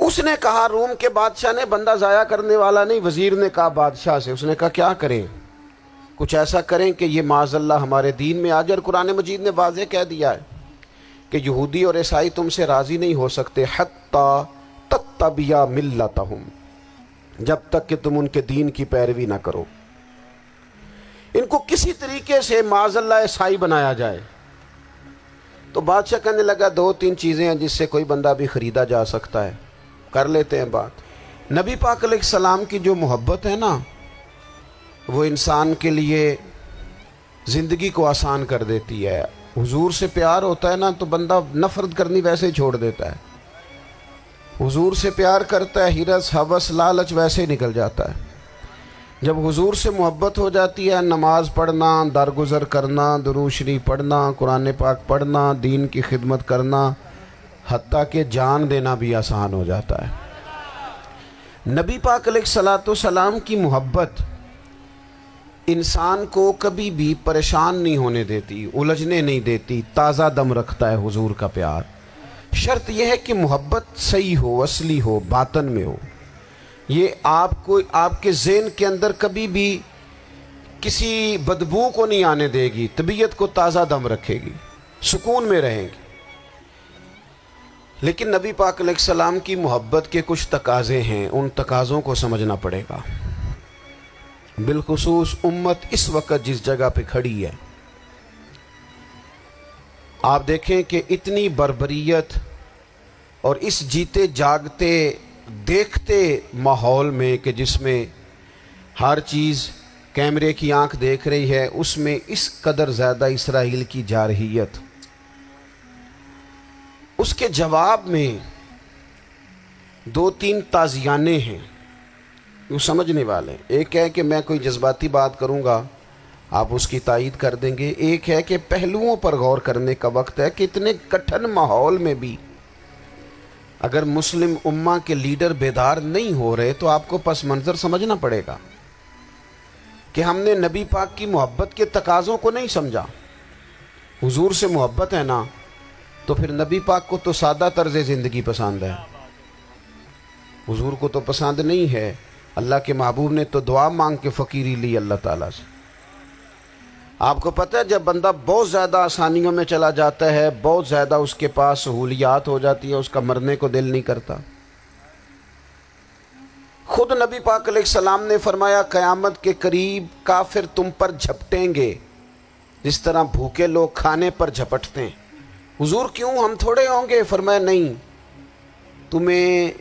اس نے کہا، روم کے بادشاہ نے، بندہ ضائع کرنے والا نہیں، وزیر نے کہا بادشاہ سے، اس نے کہا کیا کریں؟ کچھ ایسا کریں کہ یہ معاذ اللہ ہمارے دین میں آ جائے۔ اور قرآن مجید نے واضح کہہ دیا ہے کہ یہودی اور عیسائی تم سے راضی نہیں ہو سکتے حتی تتبع ملتہم، جب تک کہ تم ان کے دین کی پیروی نہ کرو، ان کو کسی طریقے سے معاذ اللہ عیسائی بنایا جائے۔ تو بادشاہ کہنے لگا دو تین چیزیں ہیں جس سے کوئی بندہ بھی خریدا جا سکتا ہے، کر لیتے ہیں بات۔ نبی پاک علیہ السلام کی جو محبت ہے نا، وہ انسان کے لیے زندگی کو آسان کر دیتی ہے۔ حضور سے پیار ہوتا ہے نا تو بندہ نفرت کرنی ویسے ہی چھوڑ دیتا ہے۔ حضور سے پیار کرتا ہے، ہرس ہوس لالچ ویسے ہی نکل جاتا ہے۔ جب حضور سے محبت ہو جاتی ہے، نماز پڑھنا، درگزر کرنا، درود شریف پڑھنا، قرآن پاک پڑھنا، دین کی خدمت کرنا، حتیٰ کہ جان دینا بھی آسان ہو جاتا ہے۔ نبی پاک علیہ الصلاۃ والسلام کی محبت انسان کو کبھی بھی پریشان نہیں ہونے دیتی، الجھنے نہیں دیتی، تازہ دم رکھتا ہے حضور کا پیار۔ شرط یہ ہے کہ محبت صحیح ہو، اصلی ہو، باطن میں ہو۔ یہ آپ کے ذہن کے اندر کبھی بھی کسی بدبو کو نہیں آنے دے گی، طبیعت کو تازہ دم رکھے گی، سکون میں رہیں گی۔ لیکن نبی پاک علیہ السلام کی محبت کے کچھ تقاضے ہیں، ان تقاضوں کو سمجھنا پڑے گا۔ بالخصوص امت اس وقت جس جگہ پہ کھڑی ہے، آپ دیکھیں کہ اتنی بربریت اور اس جیتے جاگتے دیکھتے ماحول میں کہ جس میں ہر چیز کیمرے کی آنکھ دیکھ رہی ہے، اس میں اس قدر زیادہ اسرائیل کی جارحیت، اس کے جواب میں دو تین تازیانے ہیں وہ سمجھنے والے۔ ایک ہے کہ میں کوئی جذباتی بات کروں گا، آپ اس کی تائید کر دیں گے۔ ایک ہے کہ پہلوؤں پر غور کرنے کا وقت ہے کہ اتنے کٹھن ماحول میں بھی اگر مسلم امہ کے لیڈر بیدار نہیں ہو رہے تو آپ کو پس منظر سمجھنا پڑے گا کہ ہم نے نبی پاک کی محبت کے تقاضوں کو نہیں سمجھا۔ حضور سے محبت ہے نا تو پھر نبی پاک کو تو سادہ طرز زندگی پسند ہے، حضور کو تو پسند نہیں ہے۔ اللہ کے محبوب نے تو دعا مانگ کے فقیری لی اللہ تعالیٰ سے۔ آپ کو پتہ ہے جب بندہ بہت زیادہ آسانیوں میں چلا جاتا ہے، بہت زیادہ اس کے پاس سہولیات ہو جاتی ہے، اس کا مرنے کو دل نہیں کرتا۔ خود نبی پاک علیہ السلام نے فرمایا قیامت کے قریب کافر تم پر جھپٹیں گے جس طرح بھوکے لوگ کھانے پر جھپٹتے ہیں۔ حضور کیوں، ہم تھوڑے ہوں گے؟ فرمایا نہیں، تمہیں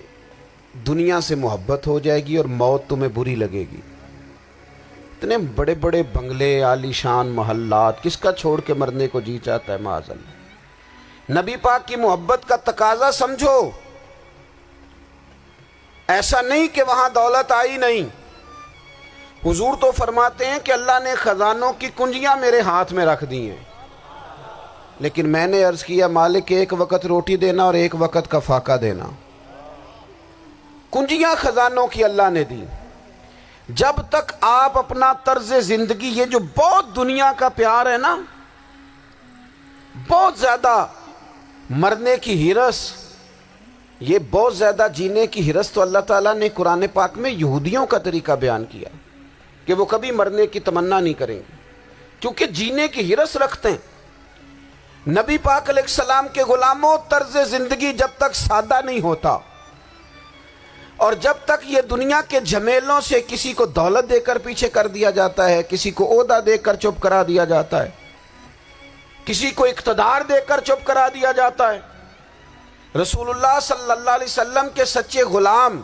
دنیا سے محبت ہو جائے گی اور موت تمہیں بری لگے گی۔ اتنے بڑے بڑے بنگلے، عالی شان محلات، کس کا چھوڑ کے مرنے کو جی چاہتا ہے معاذ اللہ۔ نبی پاک کی محبت کا تقاضا سمجھو، ایسا نہیں کہ وہاں دولت آئی نہیں۔ حضور تو فرماتے ہیں کہ اللہ نے خزانوں کی کنجیاں میرے ہاتھ میں رکھ دی ہیں، لیکن میں نے عرض کیا مالک ایک وقت روٹی دینا اور ایک وقت کا فاقہ دینا۔ کنجیاں خزانوں کی اللہ نے دی۔ جب تک آپ اپنا طرز زندگی، یہ جو بہت دنیا کا پیار ہے نا، بہت زیادہ مرنے کی ہرس، یہ بہت زیادہ جینے کی ہرس، تو اللہ تعالیٰ نے قرآن پاک میں یہودیوں کا طریقہ بیان کیا کہ وہ کبھی مرنے کی تمنا نہیں کریں گے کیونکہ جینے کی ہرس رکھتے ہیں۔ نبی پاک علیہ السلام کے غلاموں، طرز زندگی جب تک سادہ نہیں ہوتا اور جب تک یہ دنیا کے جھمیلوں سے کسی کو دولت دے کر پیچھے کر دیا جاتا ہے، کسی کو عہدہ دے کر چپ کرا دیا جاتا ہے، کسی کو اقتدار دے کر چپ کرا دیا جاتا ہے، رسول اللہ صلی اللہ علیہ وسلم کے سچے غلام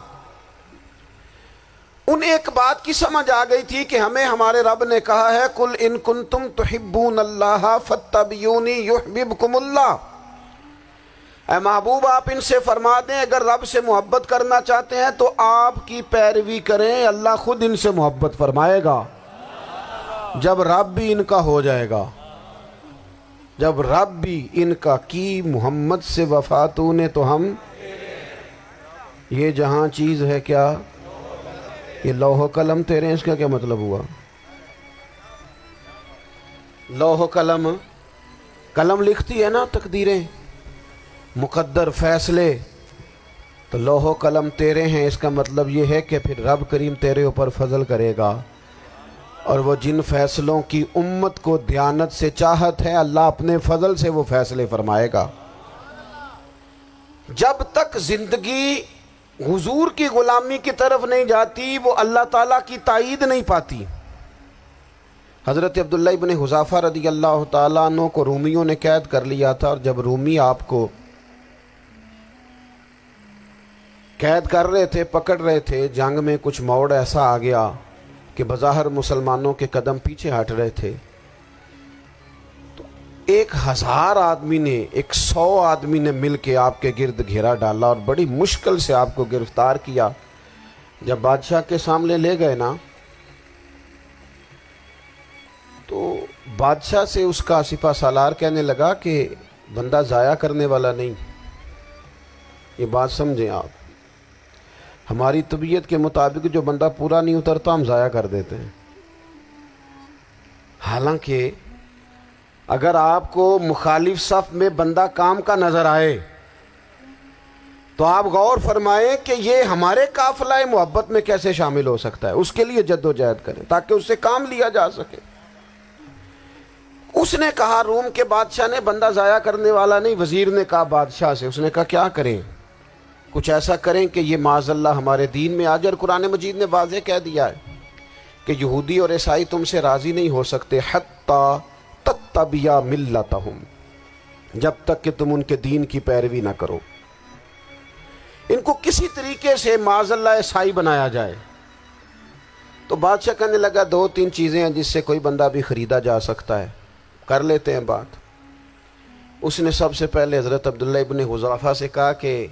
ان ایک بات کی سمجھ آ گئی تھی کہ ہمیں ہمارے رب نے کہا ہے قل ان کنتم تحبون اللہ فاتبعونی یحببکم اللہ۔ اے محبوب آپ ان سے فرما دیں اگر رب سے محبت کرنا چاہتے ہیں تو آپ کی پیروی کریں، اللہ خود ان سے محبت فرمائے گا جب رب بھی ان کا ہو جائے گا، جب رب بھی ان کا کی محمد سے وفاتوں نے تو ہم یہ جہاں چیز ہے کیا، یہ لوح و قلم تیرے، اس کا کیا مطلب ہوا؟ لوح و قلم، قلم لکھتی ہے نا تقدیریں، مقدر فیصلے، تو لوح و قلم تیرے ہیں، اس کا مطلب یہ ہے کہ پھر رب کریم تیرے اوپر فضل کرے گا، اور وہ جن فیصلوں کی امت کو دیانت سے چاہت ہے اللہ اپنے فضل سے وہ فیصلے فرمائے گا۔ جب تک زندگی حضور کی غلامی کی طرف نہیں جاتی وہ اللہ تعالیٰ کی تائید نہیں پاتی۔ حضرت عبداللہ ابن حذافہ رضی اللہ تعالیٰ عنہ کو رومیوں نے قید کر لیا تھا، اور جب رومی آپ کو قید کر رہے تھے، پکڑ رہے تھے، جنگ میں کچھ موڑ ایسا آ گیا کہ بظاہر مسلمانوں کے قدم پیچھے ہٹ رہے تھے، تو 1000 آدمی نے 100 آدمی نے مل کے آپ کے گرد گھیرا ڈالا اور بڑی مشکل سے آپ کو گرفتار کیا۔ جب بادشاہ کے سامنے لے گئے نا تو بادشاہ سے اس کا سپہ سالار کہنے لگا کہ بندہ ضائع کرنے والا نہیں۔ یہ بات سمجھیں آپ، ہماری طبیعت کے مطابق جو بندہ پورا نہیں اترتا ہم ضائع کر دیتے ہیں، حالانکہ اگر آپ کو مخالف صف میں بندہ کام کا نظر آئے تو آپ غور فرمائیں کہ یہ ہمارے قافلہ محبت میں کیسے شامل ہو سکتا ہے، اس کے لیے جد و جہد کریں تاکہ اس سے کام لیا جا سکے۔ اس نے کہا، روم کے بادشاہ نے، بندہ ضائع کرنے والا نہیں، وزیر نے کہا بادشاہ سے، اس نے کہا کیا کریں؟ کچھ ایسا کریں کہ یہ معاذ اللہ ہمارے دین میں آ جائے، اور قرآن مجید نے واضح کہہ دیا ہے کہ یہودی اور عیسائی تم سے راضی نہیں ہو سکتے حتی تتبع ملتہم، جب تک کہ تم ان کے دین کی پیروی نہ کرو، ان کو کسی طریقے سے معاذ اللہ عیسائی بنایا جائے۔ تو بادشاہ کہنے لگا 2-3 چیزیں ہیں جس سے کوئی بندہ بھی خریدا جا سکتا ہے، کر لیتے ہیں بات۔ اس نے سب سے پہلے حضرت عبداللہ ابن حذافہ سے کہا کہ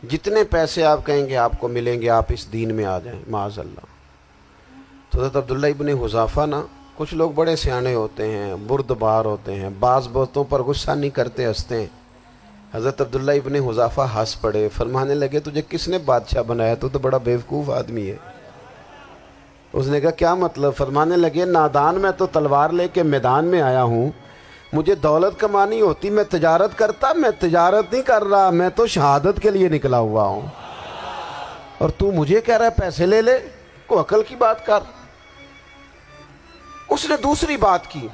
جتنے پیسے آپ کہیں گے آپ کو ملیں گے، آپ اس دین میں آ جائیں معاذ اللہ۔ تو حضرت عبداللہ ابن حذافہ نا، کچھ لوگ بڑے سیانے ہوتے ہیں، بردبار ہوتے ہیں، بعض باتوں پر غصہ نہیں کرتے، ہنستے ہیں۔ حضرت عبداللہ ابن حذافہ ہنس پڑے، فرمانے لگے تجھے کس نے بادشاہ بنایا؟ تو بڑا بیوقوف آدمی ہے۔ اس نے کہا کیا مطلب؟ فرمانے لگے نادان، میں تو تلوار لے کے میدان میں آیا ہوں، مجھے دولت کمانی ہوتی میں تجارت کرتا، میں تجارت نہیں کر رہا، میں تو شہادت کے لیے نکلا ہوا ہوں، اور تو مجھے کہہ رہا ہے پیسے لے لے، کو عقل کی بات کر۔ اس نے دوسری بات کی،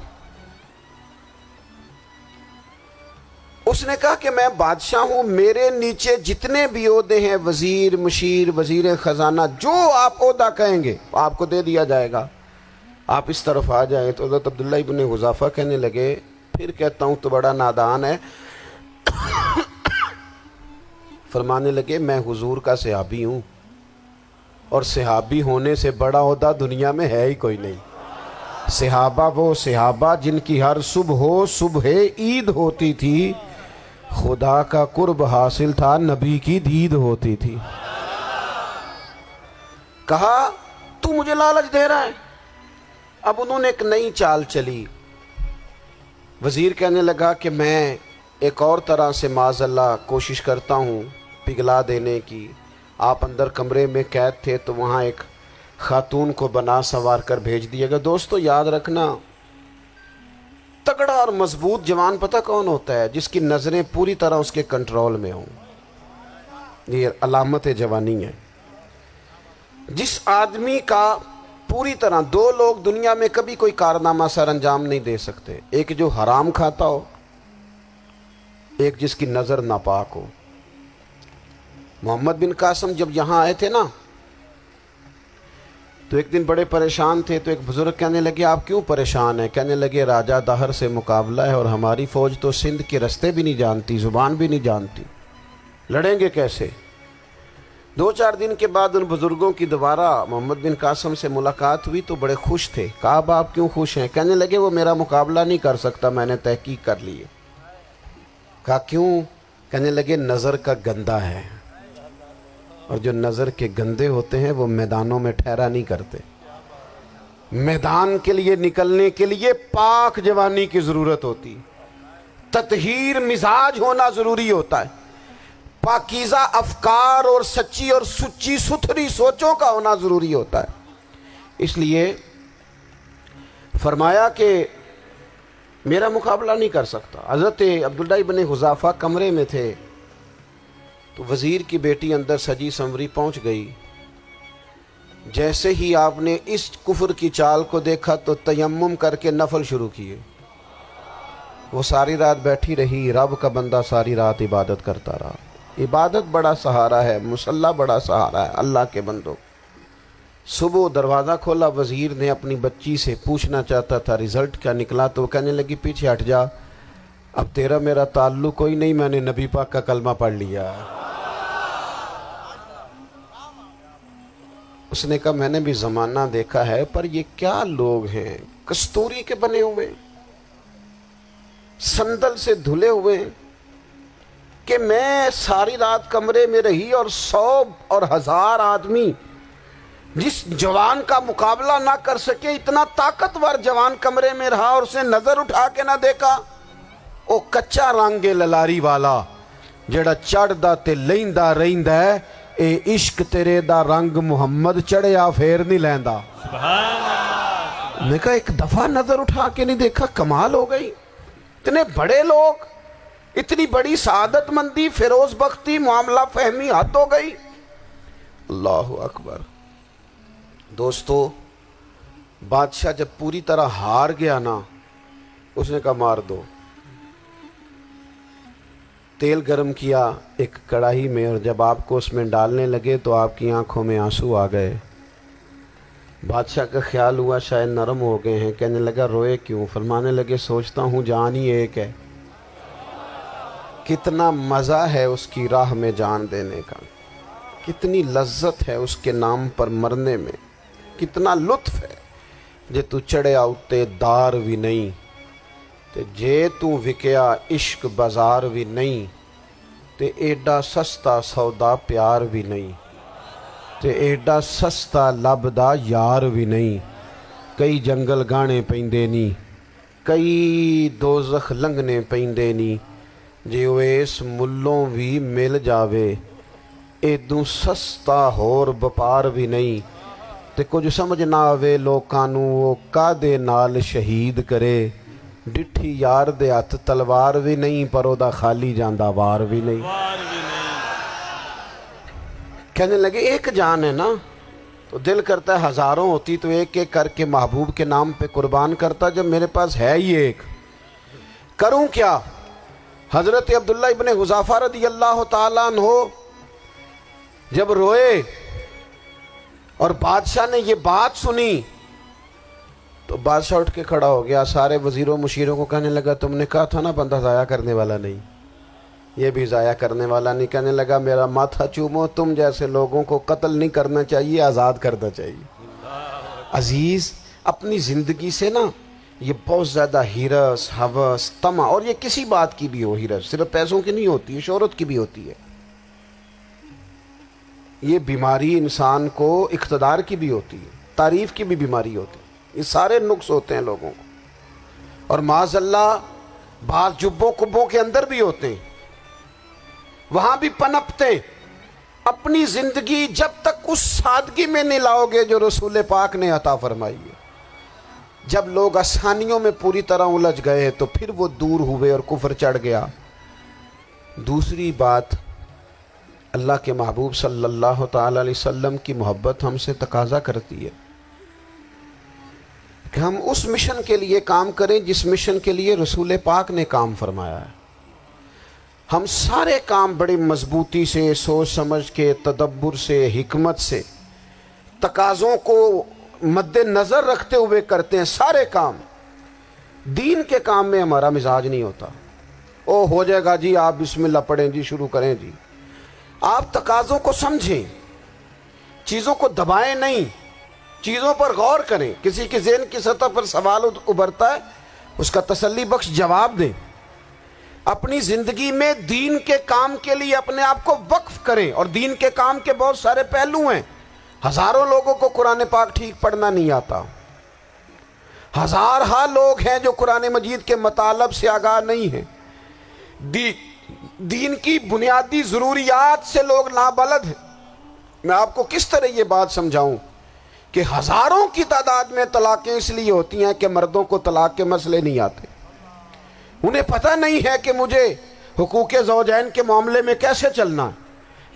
اس نے کہا کہ میں بادشاہ ہوں، میرے نیچے جتنے بھی عہدے ہیں، وزیر، مشیر، وزیر خزانہ، جو آپ عہدہ کہیں گے آپ کو دے دیا جائے گا، آپ اس طرف آ جائیں۔ تو حضرت عبداللہ ابن حذافہ کہنے لگے پھر کہتا ہوں تو بڑا نادان ہے۔ فرمانے لگے میں حضور کا صحابی ہوں، اور صحابی ہونے سے بڑا عہدہ دنیا میں ہے ہی کوئی نہیں۔ صحابہ وہ صحابہ جن کی ہر صبح عید ہوتی تھی، خدا کا قرب حاصل تھا، نبی کی دید ہوتی تھی۔ کہا تو مجھے لالچ دے رہا ہے۔ اب انہوں نے ایک نئی چال چلی۔ وزیر کہنے لگا کہ میں ایک اور طرح سے معاذ اللہ کوشش کرتا ہوں پگھلا دینے کی۔ آپ اندر کمرے میں قید تھے تو وہاں ایک خاتون کو بنا سنوار کر بھیج دیے گا۔ دوستو یاد رکھنا، تگڑا اور مضبوط جوان پتہ کون ہوتا ہے؟ جس کی نظریں پوری طرح اس کے کنٹرول میں ہوں۔ یہ علامت جوانی ہے۔ جس آدمی کا پوری طرح، 2 لوگ دنیا میں کبھی کوئی کارنامہ سر انجام نہیں دے سکتے، ایک جو حرام کھاتا ہو، ایک جس کی نظر ناپاک ہو۔ محمد بن قاسم جب یہاں آئے تھے نا تو ایک دن بڑے پریشان تھے، تو ایک بزرگ کہنے لگے آپ کیوں پریشان ہیں؟ کہنے لگے راجہ دہر سے مقابلہ ہے، اور ہماری فوج تو سندھ کے رستے بھی نہیں جانتی، زبان بھی نہیں جانتی، لڑیں گے کیسے؟ 2-4 دن کے بعد ان بزرگوں کی دوبارہ محمد بن قاسم سے ملاقات ہوئی تو بڑے خوش تھے۔ کہا اب آپ کیوں خوش ہیں؟ کہنے لگے وہ میرا مقابلہ نہیں کر سکتا، میں نے تحقیق کر لی ہے۔ کہا کیوں؟ کہنے لگے نظر کا گندہ ہے، اور جو نظر کے گندے ہوتے ہیں وہ میدانوں میں ٹھہرا نہیں کرتے۔ میدان کے لیے نکلنے کے لیے پاک جوانی کی ضرورت ہوتی، تطہیر مزاج ہونا ضروری ہوتا ہے، پاکیزہ افکار اور سچی اور سچی ستھری سوچوں کا ہونا ضروری ہوتا ہے۔ اس لیے فرمایا کہ میرا مقابلہ نہیں کر سکتا۔ حضرت عبداللہ ابن حذافہ کمرے میں تھے، تو وزیر کی بیٹی اندر سجی سنوری پہنچ گئی. جیسے ہی آپ نے اس کفر کی چال کو دیکھا تو تیمم کر کے نفل شروع کیے. وہ ساری رات بیٹھی رہی. رب کا بندہ ساری رات عبادت کرتا رہا. عبادت بڑا سہارا ہے, مصلی بڑا سہارا ہے اللہ کے بندوں. صبح دروازہ کھولا, وزیر نے اپنی بچی سے پوچھنا چاہتا تھا رزلٹ کیا نکلا, تو وہ کہنے لگی پیچھے ہٹ جا, اب تیرا میرا تعلق کوئی نہیں, میں نے نبی پاک کا کلمہ پڑھ لیا. اس نے کہا میں نے بھی زمانہ دیکھا ہے, پر یہ کیا لوگ ہیں, کستوری کے بنے ہوئے, سندل سے دھلے ہوئے, کہ میں ساری رات کمرے میں رہی اور 100 اور 1000 آدمی جس جوان کا مقابلہ نہ کر سکے, اتنا طاقتور جوان کمرے میں رہا اور اسے نظر اٹھا کے نہ دیکھا. او کچا رنگ للاری والا جڑا چڑھدا تے لیندا رہندا ہے, اے عشق تیرے دا رنگ محمد چڑھیا پھر نہیں لیندا. سبحان اللہ. میں کہا ایک دفعہ نظر اٹھا کے نہیں دیکھا, کمال ہو گئی. اتنے بڑے لوگ, اتنی بڑی سعادت مندی, فیروز بختی, معاملہ فہمی, حد ہو گئی. اللہ اکبر. دوستو, بادشاہ جب پوری طرح ہار گیا نا, اس نے کہا مار دو. تیل گرم کیا ایک کڑاہی میں, اور جب آپ کو اس میں ڈالنے لگے تو آپ کی آنکھوں میں آنسو آ گئے. بادشاہ کا خیال ہوا شاید نرم ہو گئے ہیں. کہنے لگا روئے کیوں؟ فرمانے لگے سوچتا ہوں جان ہی ایک ہے, کتنا مزہ ہے اس کی راہ میں جان دینے کا, کتنی لذت ہے اس کے نام پر مرنے میں, کتنا لطف ہے. جے تو چڑھیا اتے دار بھی نہیں, تے جے تو وکیا عشق بازار بھی نہیں, تے ایڈا سستا سودا پیار بھی نہیں, تے ایڈا سستا لبدا یار بھی نہیں. کئی جنگل گانے پیندے نی, کئی دوزخ لنگنے پیندے نی, جے اس ملوں بھی مل جاوے, ایدوں سستا ہور بپار بھی نہیں. تے کچھ سمجھ نہ آوے لوکانوں وہ کادے نال شہید کرے, ڈٹھی یار دے ہاتھ تلوار بھی نہیں, پر او دا خالی جاندہ وار بھی نہیں. کہنے لگے ایک جان ہے نا, تو دل کرتا ہے ہزاروں ہوتی تو ایک ایک کر کے محبوب کے نام پہ قربان کرتا. جب میرے پاس ہے ہی ایک, کروں کیا؟ حضرت عبداللہ ابن حذافہ رضی اللہ تعالیٰ عنہ جب روئے اور بادشاہ نے یہ بات سنی, تو بادشاہ اٹھ کے کھڑا ہو گیا. سارے وزیروں مشیروں کو کہنے لگا تم نے کہا تھا نا بندہ ضائع کرنے والا نہیں, یہ بھی ضائع کرنے والا نہیں. کہنے لگا میرا ماتھا چومو, تم جیسے لوگوں کو قتل نہیں کرنا چاہیے, آزاد کرنا چاہیے. عزیز, اپنی زندگی سے نا یہ بہت زیادہ ہرس, ہوس, طمع, اور یہ کسی بات کی بھی ہو, ہرس صرف پیسوں کی نہیں ہوتی ہے, شہرت کی بھی ہوتی ہے. یہ بیماری انسان کو اقتدار کی بھی ہوتی ہے, تعریف کی بھی بیماری ہوتی ہے. یہ سارے نقص ہوتے ہیں لوگوں کو, اور معاذ اللہ بعض جبوں کبوں کے اندر بھی ہوتے ہیں, وہاں بھی پنپتے. اپنی زندگی جب تک اس سادگی میں نہیں لاؤ گے جو رسول پاک نے عطا فرمائی ہے. جب لوگ آسانیوں میں پوری طرح الجھ گئے تو پھر وہ دور ہوئے اور کفر چڑھ گیا. دوسری بات, اللہ کے محبوب صلی اللہ تعالی علیہ وسلم کی محبت ہم سے تقاضا کرتی ہے کہ ہم اس مشن کے لیے کام کریں جس مشن کے لیے رسول پاک نے کام فرمایا ہے. ہم سارے کام بڑی مضبوطی سے, سوچ سمجھ کے, تدبر سے, حکمت سے, تقاضوں کو مد نظر رکھتے ہوئے کرتے ہیں. سارے کام. دین کے کام میں ہمارا مزاج نہیں ہوتا, او ہو جائے گا جی, آپ بسم اللہ پڑھیں جی, شروع کریں جی. آپ تقاضوں کو سمجھیں, چیزوں کو دبائیں نہیں, چیزوں پر غور کریں. کسی کے ذہن کی سطح پر سوال ابھرتا ہے, اس کا تسلی بخش جواب دیں. اپنی زندگی میں دین کے کام کے لیے اپنے آپ کو وقف کریں. اور دین کے کام کے بہت سارے پہلو ہیں. ہزاروں لوگوں کو قرآن پاک ٹھیک پڑھنا نہیں آتا, ہزارہا لوگ ہیں جو قرآن مجید کے مطالب سے آگاہ نہیں ہیں. دین کی بنیادی ضروریات سے لوگ نابلد ہیں. میں آپ کو کس طرح یہ بات سمجھاؤں کہ ہزاروں کی تعداد میں طلاقیں اس لیے ہوتی ہیں کہ مردوں کو طلاق کے مسئلے نہیں آتے. انہیں پتہ نہیں ہے کہ مجھے حقوق زوجین کے معاملے میں کیسے چلنا ہے.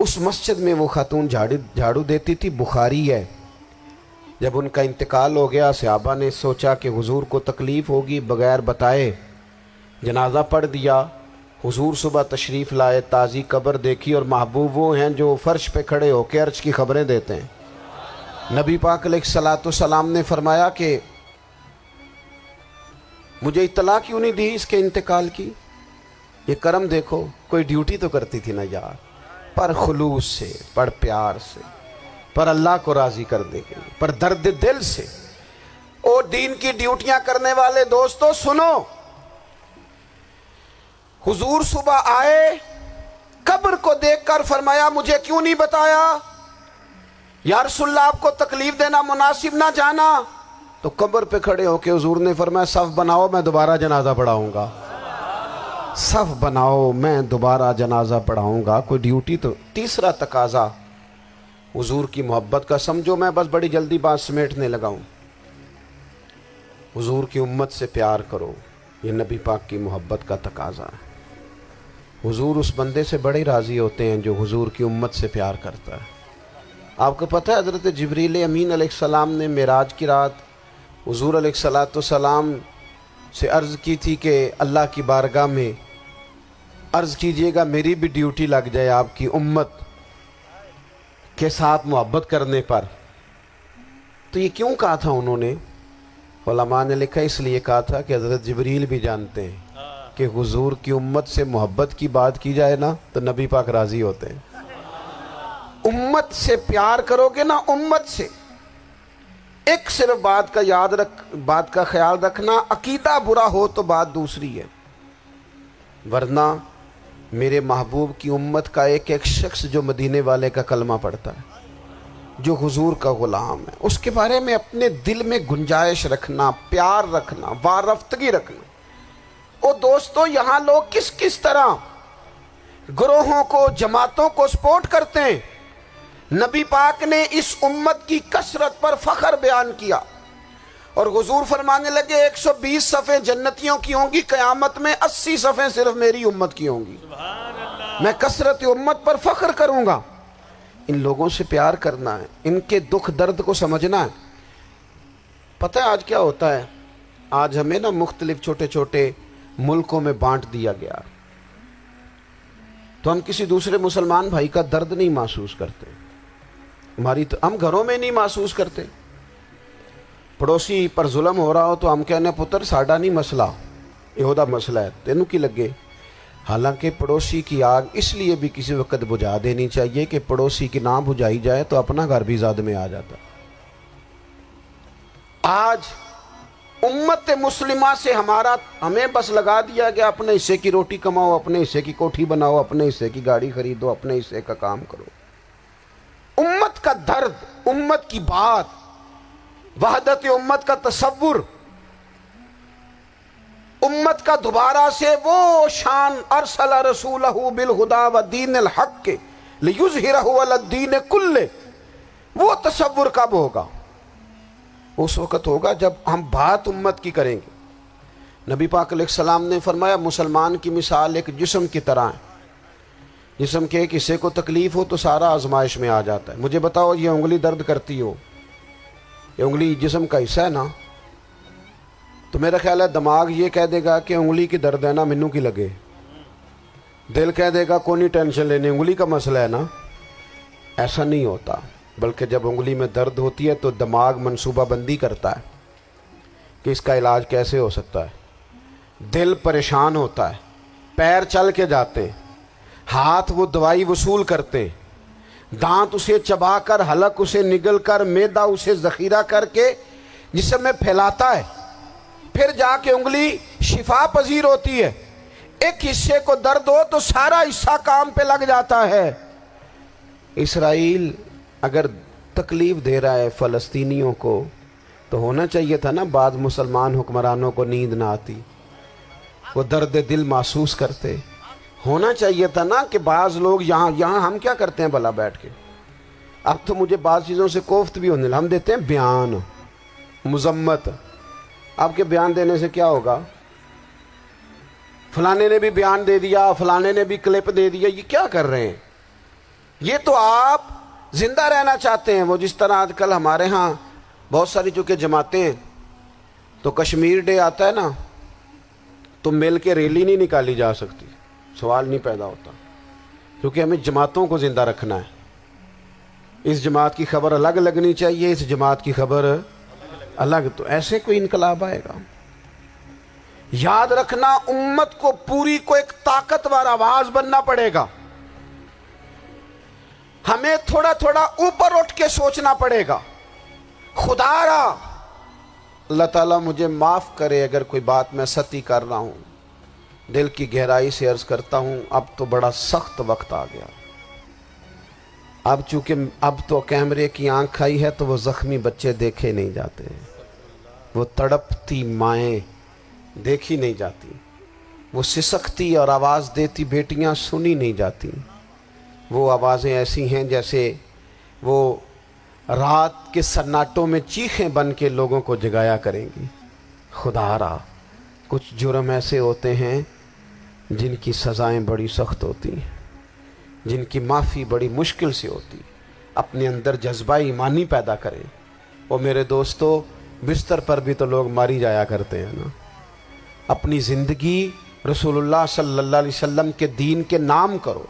اس مسجد میں وہ خاتون جھاڑو دیتی تھی، بخاری ہے۔ جب ان کا انتقال ہو گیا، صحابہ نے سوچا کہ حضور کو تکلیف ہوگی، بغیر بتائے جنازہ پڑھ دیا۔ حضور صبح تشریف لائے، تازی قبر دیکھی، اور محبوب وہ ہیں جو فرش پہ کھڑے ہو کے عرش کی خبریں دیتے ہیں۔ نبی پاک علیہ الصلوۃ والسلام نے فرمایا کہ مجھے اطلاع کیوں نہیں دی اس کے انتقال کی؟ یہ کرم دیکھو، کوئی ڈیوٹی تو کرتی تھی نا یار، پر خلوص سے، پر پیار سے، پر اللہ کو راضی کرنے کے لیے، پر درد دل سے۔ اور دین کی ڈیوٹیاں کرنے والے دوستو سنو، حضور صبح آئے، قبر کو دیکھ کر فرمایا مجھے کیوں نہیں بتایا؟ یا رسول اللہ آپ کو تکلیف دینا مناسب نہ جانا؟ تو قبر پہ کھڑے ہو کے حضور نے فرمایا صف بناؤ، میں دوبارہ جنازہ پڑھاؤں گا۔ صف بناؤ، میں دوبارہ جنازہ پڑھاؤں گا۔ کوئی ڈیوٹی تو۔ تیسرا تقاضا حضور کی محبت کا، سمجھو میں بس بڑی جلدی بات سمیٹنے لگا ہوں۔ حضور کی امت سے پیار کرو، یہ نبی پاک کی محبت کا تقاضا ہے۔ حضور اس بندے سے بڑے راضی ہوتے ہیں جو حضور کی امت سے پیار کرتا ہے۔ آپ کو پتہ ہے حضرت جبریل امین علیہ السلام نے معراج کی رات حضور علیہ الصلوۃ والسلام سے عرض کی تھی کہ اللہ کی بارگاہ میں عرض کیجئے گا میری بھی ڈیوٹی لگ جائے آپ کی امت کے ساتھ محبت کرنے پر۔ تو یہ کیوں کہا تھا انہوں نے؟ علماء نے لکھا اس لیے کہا تھا کہ حضرت جبریل بھی جانتے ہیں کہ حضور کی امت سے محبت کی بات کی جائے نا تو نبی پاک راضی ہوتے ہیں۔ امت سے پیار کرو گے نا، امت سے، ایک صرف بات کا خیال رکھنا، عقیدہ برا ہو تو بات دوسری ہے، ورنہ میرے محبوب کی امت کا ایک ایک شخص جو مدینے والے کا کلمہ پڑھتا ہے، جو حضور کا غلام ہے، اس کے بارے میں اپنے دل میں گنجائش رکھنا، پیار رکھنا، وارفتگی رکھنا۔ اور دوستو یہاں لوگ کس کس طرح گروہوں کو، جماعتوں کو سپورٹ کرتے ہیں۔ نبی پاک نے اس امت کی کثرت پر فخر بیان کیا، اور حضور فرمانے لگے 120 صفیں جنتیوں کی ہوں گی، قیامت میں 80 صفیں صرف میری امت کی ہوں گی۔ میں کثرت امت پر فخر کروں گا۔ ان لوگوں سے پیار کرنا ہے، ان کے دکھ درد کو سمجھنا ہے۔ پتہ ہے آج کیا ہوتا ہے؟ آج ہمیں نا مختلف چھوٹے چھوٹے ملکوں میں بانٹ دیا گیا، تو ہم کسی دوسرے مسلمان بھائی کا درد نہیں محسوس کرتے، ہم گھروں میں نہیں محسوس کرتے۔ پڑوسی پر ظلم ہو رہا ہو تو ہم کہنے پتر ساڈا نہیں مسئلہ، یہ مسئلہ ہے، تینوں کی لگے۔ حالانکہ پڑوسی کی آگ اس لیے بھی کسی وقت بجھا دینی چاہیے کہ پڑوسی کی نہ بجھائی جائے تو اپنا گھر بھی زاد میں آ جاتا۔ آج امت مسلمہ سے ہمیں بس لگا دیا گیا اپنے حصے کی روٹی کماؤ، اپنے حصے کی کوٹھی بناؤ، اپنے حصے کی گاڑی خریدو، اپنے حصے کا کام کرو۔ امت کا درد، امت کی بات، وحدت امت کا تصور، امت کا دوبارہ سے وہ شان ارسل رسولہ بالہدی ودین الحق لیظہرہ علی الدین کلہ، وہ تصور کب ہوگا؟ اس وقت ہوگا جب ہم بات امت کی کریں گے۔ نبی پاک علیہ السلام نے فرمایا مسلمان کی مثال ایک جسم کی طرح ہے، جسم کے ایک حصے کو تکلیف ہو تو سارا آزمائش میں آ جاتا ہے۔ مجھے بتاؤ یہ انگلی درد کرتی ہو، یہ انگلی جسم کا حصہ ہے نا، تو میرا خیال ہے دماغ یہ کہہ دے گا کہ انگلی کی درد ہے نا مینوں کی لگے، دل کہہ دے گا کوئی نہیں ٹینشن لینے، انگلی کا مسئلہ ہے نا۔ ایسا نہیں ہوتا، بلکہ جب انگلی میں درد ہوتی ہے تو دماغ منصوبہ بندی کرتا ہے کہ اس کا علاج کیسے ہو سکتا ہے، دل پریشان ہوتا ہے، پیر چل کے جاتے، ہاتھ وہ دوائی وصول کرتے، دانت اسے چبا کر، حلق اسے نگل کر، معدہ اسے ذخیرہ کر کے جسم میں پھیلاتا ہے، پھر جا کے انگلی شفا پذیر ہوتی ہے۔ ایک حصے کو درد ہو تو سارا حصہ کام پہ لگ جاتا ہے۔ اسرائیل اگر تکلیف دے رہا ہے فلسطینیوں کو تو ہونا چاہیے تھا نا بعض مسلمان حکمرانوں کو نیند نہ آتی، وہ درد دل محسوس کرتے۔ ہونا چاہیے تھا نا کہ بعض لوگ یہاں ہم کیا کرتے ہیں بھلا بیٹھ کے، اب تو مجھے بعض چیزوں سے کوفت بھی ہونے لگا، ہم دیتے ہیں بیان، مذمت۔ آپ کے بیان دینے سے کیا ہوگا؟ فلانے نے بھی بیان دے دیا، فلانے نے بھی کلپ دے دیا، یہ کیا کر رہے ہیں؟ یہ تو آپ زندہ رہنا چاہتے ہیں. وہ جس طرح آج کل ہمارے ہاں بہت ساری چونکہ جماعتیں ہیں تو کشمیر ڈے آتا ہے نا تو مل کے ریلی نہیں نکالی جا سکتی, سوال نہیں پیدا ہوتا, کیونکہ ہمیں جماعتوں کو زندہ رکھنا ہے. اس جماعت کی خبر الگ لگنی چاہیے, اس جماعت کی خبر الگ. تو ایسے کوئی انقلاب آئے گا؟ یاد رکھنا, امت کو پوری کو ایک طاقتور آواز بننا پڑے گا. ہمیں تھوڑا تھوڑا اوپر اٹھ کے سوچنا پڑے گا. خدا را اللہ تعالیٰ مجھے معاف کرے اگر کوئی بات میں ستی کر رہا ہوں, دل کی گہرائی سے عرض کرتا ہوں اب تو بڑا سخت وقت آ گیا. اب چونکہ اب تو کیمرے کی آنکھ آئی ہے تو وہ زخمی بچے دیکھے نہیں جاتے, وہ تڑپتی مائیں دیکھی نہیں جاتی, وہ سسکتی اور آواز دیتی بیٹیاں سنی نہیں جاتی. وہ آوازیں ایسی ہیں جیسے وہ رات کے سناٹوں میں چیخیں بن کے لوگوں کو جگایا کریں گی. خدا را کچھ جرم ایسے ہوتے ہیں جن کی سزائیں بڑی سخت ہوتی ہیں, جن کی معافی بڑی مشکل سے ہوتی. اپنے اندر جذبہ ایمانی پیدا کریں. وہ میرے دوستو, بستر پر بھی تو لوگ ماری جایا کرتے ہیں نا. اپنی زندگی رسول اللہ صلی اللہ علیہ وسلم کے دین کے نام کرو.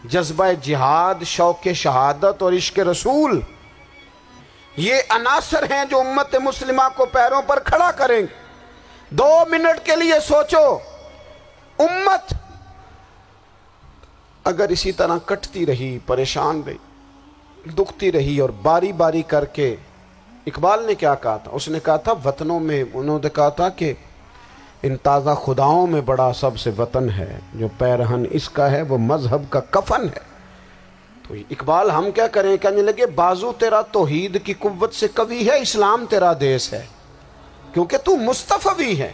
جذبہ جہاد, شوق شہادت اور عشق رسول, یہ عناصر ہیں جو امت مسلمہ کو پیروں پر کھڑا کریں گے. 2 منٹ کے لیے سوچو, امت اگر اسی طرح کٹتی رہی, پریشان رہی, دکھتی رہی اور باری باری کر کے, اقبال نے کیا کہا تھا؟ اس نے کہا تھا وطنوں میں, انہوں نے کہا تھا کہ ان تازہ خداؤں میں بڑا سب سے وطن ہے, جو پیرہن اس کا ہے وہ مذہب کا کفن ہے. تو اقبال ہم کیا کریں, کہنے لگے بازو تیرا توحید کی قوت سے قوی ہے, اسلام تیرا دیس ہے, کیونکہ تو مصطفی ہے.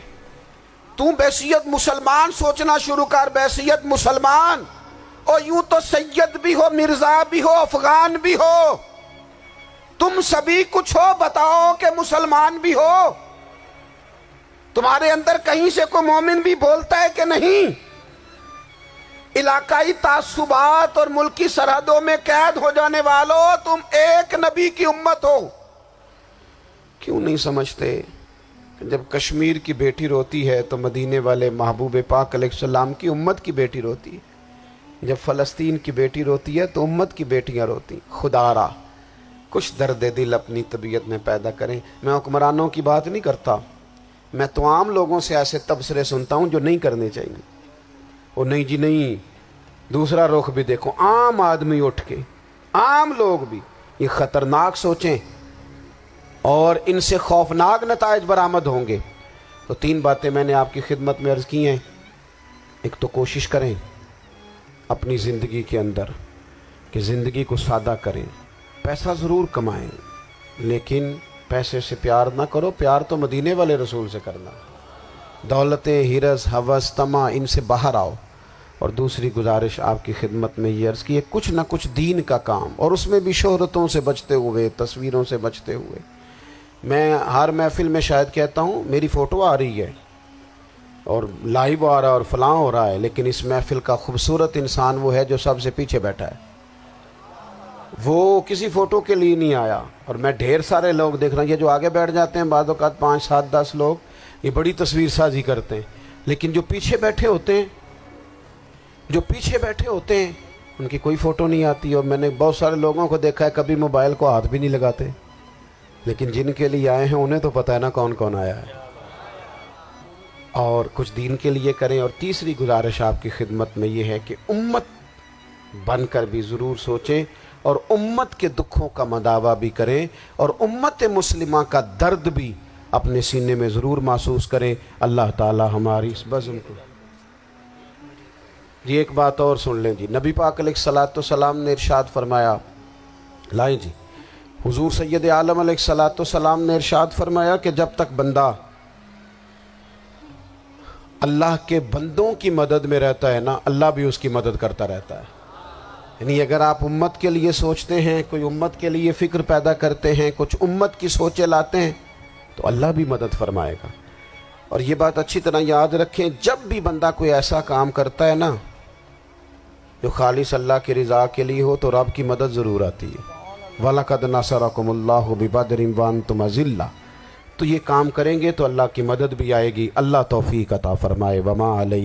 تو بحیثیت مسلمان سوچنا شروع کر, بحیثیت مسلمان. اور یوں تو سید بھی ہو, مرزا بھی ہو, افغان بھی ہو, تم سبھی کچھ ہو, بتاؤ کہ مسلمان بھی ہو. تمہارے اندر کہیں سے کوئی مومن بھی بولتا ہے کہ نہیں؟ علاقائی تعصبات اور ملکی سرحدوں میں قید ہو جانے والوں, تم ایک نبی کی امت ہو. کیوں نہیں سمجھتے جب کشمیر کی بیٹی روتی ہے تو مدینے والے محبوب پاک علیہ السلام کی امت کی بیٹی روتی ہے, جب فلسطین کی بیٹی روتی ہے تو امت کی بیٹیاں روتی. خدا را کچھ درد دل اپنی طبیعت میں پیدا کریں. میں حکمرانوں کی بات نہیں کرتا, میں تو عام لوگوں سے ایسے تبصرے سنتا ہوں جو نہیں کرنے چاہیے. وہ نہیں جی نہیں, دوسرا رخ بھی دیکھو. عام آدمی اٹھ کے, عام لوگ بھی یہ خطرناک سوچیں اور ان سے خوفناک نتائج برآمد ہوں گے. تو 3 باتیں میں نے آپ کی خدمت میں عرض کی ہیں. ایک تو کوشش کریں اپنی زندگی کے اندر کہ زندگی کو سادہ کریں. پیسہ ضرور کمائیں لیکن پیسے سے پیار نہ کرو, پیار تو مدینے والے رسول سے کرنا. دولتیں, ہرس, ہوس, طمع, ان سے باہر آؤ. اور دوسری گزارش آپ کی خدمت میں یہ عرض کی ہے, کچھ نہ کچھ دین کا کام, اور اس میں بھی شہرتوں سے بچتے ہوئے, تصویروں سے بچتے ہوئے. میں ہر محفل میں شاید کہتا ہوں میری فوٹو آ رہی ہے اور لائیو آ رہا ہے اور فلاں ہو رہا ہے, لیکن اس محفل کا خوبصورت انسان وہ ہے جو سب سے پیچھے بیٹھا ہے. وہ کسی فوٹو کے لیے نہیں آیا. اور میں ڈھیر سارے لوگ دیکھ رہا ہوں, یہ جو آگے بیٹھ جاتے ہیں بعض اوقات 5, 7, 10 لوگ, یہ بڑی تصویر سازی کرتے ہیں, لیکن جو پیچھے بیٹھے ہوتے ہیں ان کی کوئی فوٹو نہیں آتی. اور میں نے بہت سارے لوگوں کو دیکھا ہے کبھی موبائل کو ہاتھ بھی نہیں لگاتے, لیکن جن کے لیے آئے ہیں انہیں تو پتہ ہے نا کون کون آیا ہے. اور کچھ دین کے لیے کریں. اور تیسری گزارش آپ کی خدمت میں یہ ہے کہ امت بن کر بھی ضرور سوچیں اور امت کے دکھوں کا مداوع بھی کریں, اور امت مسلمہ کا درد بھی اپنے سینے میں ضرور محسوس کریں. اللہ تعالی ہماری اس بزم کو. جی ایک بات اور سن لیں جی. نبی پاک علیہ الصلوۃ والسلام نے ارشاد فرمایا, لائیں جی, حضور سید عالم علیہ الصلوۃ والسلام نے ارشاد فرمایا کہ جب تک بندہ اللہ کے بندوں کی مدد میں رہتا ہے نا, اللہ بھی اس کی مدد کرتا رہتا ہے. یعنی اگر آپ امت کے لیے سوچتے ہیں, کوئی امت کے لیے فکر پیدا کرتے ہیں, کچھ امت کی سوچیں لاتے ہیں, تو اللہ بھی مدد فرمائے گا. اور یہ بات اچھی طرح یاد رکھیں, جب بھی بندہ کوئی ایسا کام کرتا ہے نا جو خالص اللہ کی رضا کے لیے ہو تو رب کی مدد ضرور آتی ہے۔ وَلَقَدْ نَصَرَكُمُ اللَّهُ بِبَدْرٍ وَأَنْتُمْ أَذِلَّةٌ۔ تو یہ کام کریں گے تو اللہ کی مدد بھی آئے گی۔ اللہ توفیق عطا فرمائے۔ وَمَا عَلَيْنَا